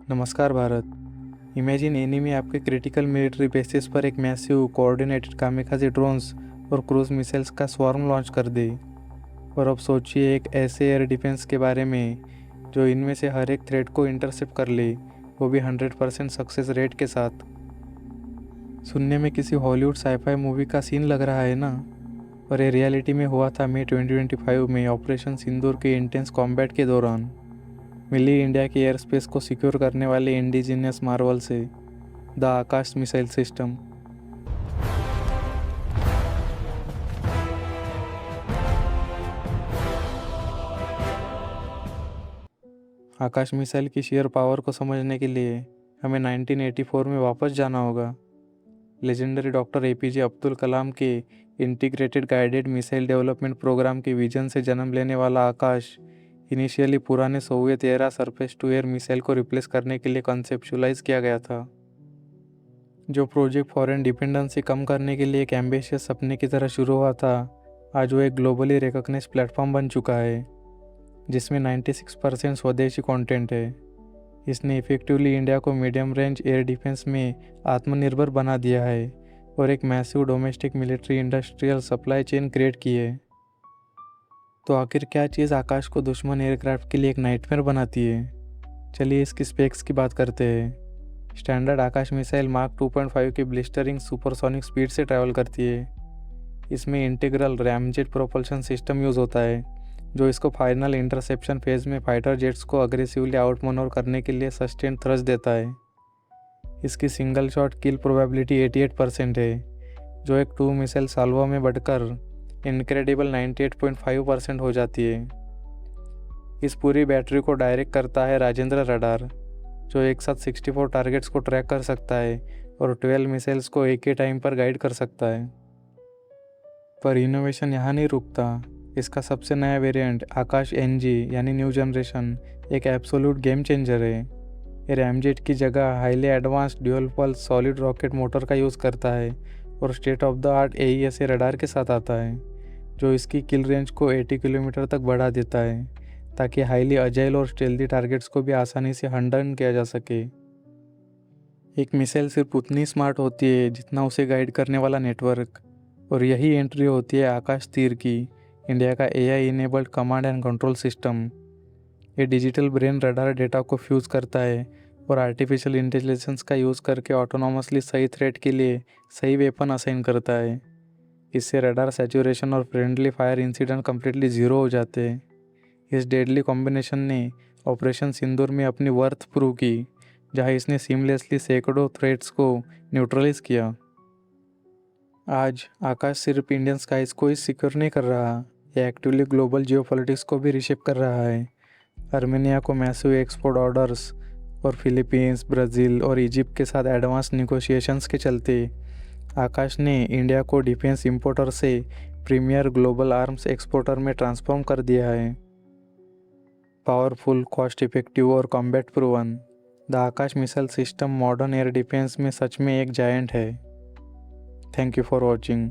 नमस्कार Bharat. Imagine enemy आपके critical military bases पर एक मैसिव कोऑर्डिनेटेड कामिकाज़े ड्रोन्स और क्रूज मिसाइल्स का स्वार्म लॉन्च कर दे। और अब सोचिए एक ऐसे एयर डिफेंस के बारे में जो इनमें से हर एक थ्रेट को इंटरसेप्ट कर ले, वो भी 100% सक्सेस रेट के साथ। सुनने में किसी हॉलीवुड साईफाई मूवी का सीन लग रहा है ना, और ये रियलिटी में हुआ था मई 2025 में ऑपरेशन सिंदूर के इंटेंस कॉम्बैट के दौरान। मिली इंडिया के एयर स्पेस को सिक्योर करने वाले इंडिजीनियस मार्वल से, the Akash missile system. Akash missile की शेयर पावर को समझने के लिए हमें 1984 में वापस जाना होगा। Legendary doctor APJ Abdul Kalam के integrated guided missile development programme के विजन से जन्म लेने वाला आकाश इनिशियली पुराने Soviet era surface to air missile को रिप्लेस करने के लिए कंसेप्चुलाइज किया गया था, जो प्रोजेक्ट फॉरेन डिपेंडेंसी कम करने के लिए एक एम्बिशियस सपने की तरह शुरू हुआ था। आज वो एक ग्लोबली रिकॉग्नाइज्ड प्लेटफॉर्म बन चुका है जिसमें 96% स्वदेशी कंटेंट है। इसने इफेक्टिवली इंडिया को मीडियम रेंज एयर डिफेंस में आत्मनिर्भर बना दिया है और एक massive domestic military industrial supply chain create की है। तो आखिर क्या चीज़ आकाश को दुश्मन एयरक्राफ्ट के लिए एक नाइटमेयर बनाती है? चलिए इसकी स्पेक्स की बात करते हैं। स्टैंडर्ड आकाश मिसाइल मार्क 2.5 की ब्लिस्टरिंग सुपरसोनिक स्पीड से ट्रैवल करती है। इसमें integral ramjet propulsion system use होता है, जो इसको फाइनल इंटरसेप्शन फेज में फाइटर जेट्स को अग्रेसिवली आउट मनोवर करने के लिए सस्टेन थ्रस्ट देता है। इसकी सिंगल शॉट किल प्रोबेबिलिटी 88% है, जो एक 2 मिसाइल साल्वो में बढ़कर इनक्रेडिबल 98.5% हो जाती है। इस पूरी बैटरी को डायरेक्ट करता है राजेंद्र रडार, जो एक साथ 64 टारगेट्स को ट्रैक कर सकता है और 12 मिसाइल्स को एक ही टाइम पर गाइड कर सकता है। पर इनोवेशन यहाँ नहीं रुकता। इसका सबसे नया वेरिएंट आकाश एनजी यानी न्यू जनरेशन एक एब्सोल्यूट गेम चेंजर है। ये रैमजेट की जगह highly advanced dual pulse solid rocket motor का यूज़ करता है और state of the art AESA radar के साथ आता है, जो इसकी किल रेंज को 80 किलोमीटर तक बढ़ा देता है, ताकि हाईली अजाइल और स्टेल्दी टारगेट्स को भी आसानी से हंट डाउन किया जा सके। एक मिसाइल सिर्फ उतनी स्मार्ट होती है जितना उसे गाइड करने वाला नेटवर्क, और यही एंट्री होती है आकाश तीर की, इंडिया का AI enabled command and control system. ये डिजिटल ब्रेन रडार डेटा को फ्यूज़ करता है और आर्टिफिशियल इंटेलिजेंस का यूज़ करके ऑटोनॉमसली सही थ्रेट के लिए सही वेपन असाइन करता है। इससे रडार सैचुरेशन और friendly fire incident completely zero हो जाते हैं। इस डेडली कॉम्बिनेशन ने ऑपरेशन सिंदूर में अपनी वर्थ प्रूव की, जहां इसने सीमलेसली सैकड़ों थ्रेट्स को न्यूट्रलाइज किया। आज आकाश सिर्फ इंडियन स्काइज को ही सिक्योर नहीं कर रहा, ये एक्टिवली ग्लोबल जियोपॉलिटिक्स को भी रिशेप कर रहा है। आर्मेनिया को मैसिव एक्सपोर्ट ऑर्डर्स और फिलीपींस, ब्राज़ील और इजिप्ट के साथ एडवांस निगोशिएशंस के चलते आकाश ने इंडिया को डिफेंस इंपोर्टर से प्रीमियर ग्लोबल आर्म्स एक्सपोर्टर में ट्रांसफॉर्म कर दिया है। पावरफुल, कॉस्ट इफेक्टिव और combat proven, the Akash missile system modern air defence में सच में एक जायंट है। Thank you for watching.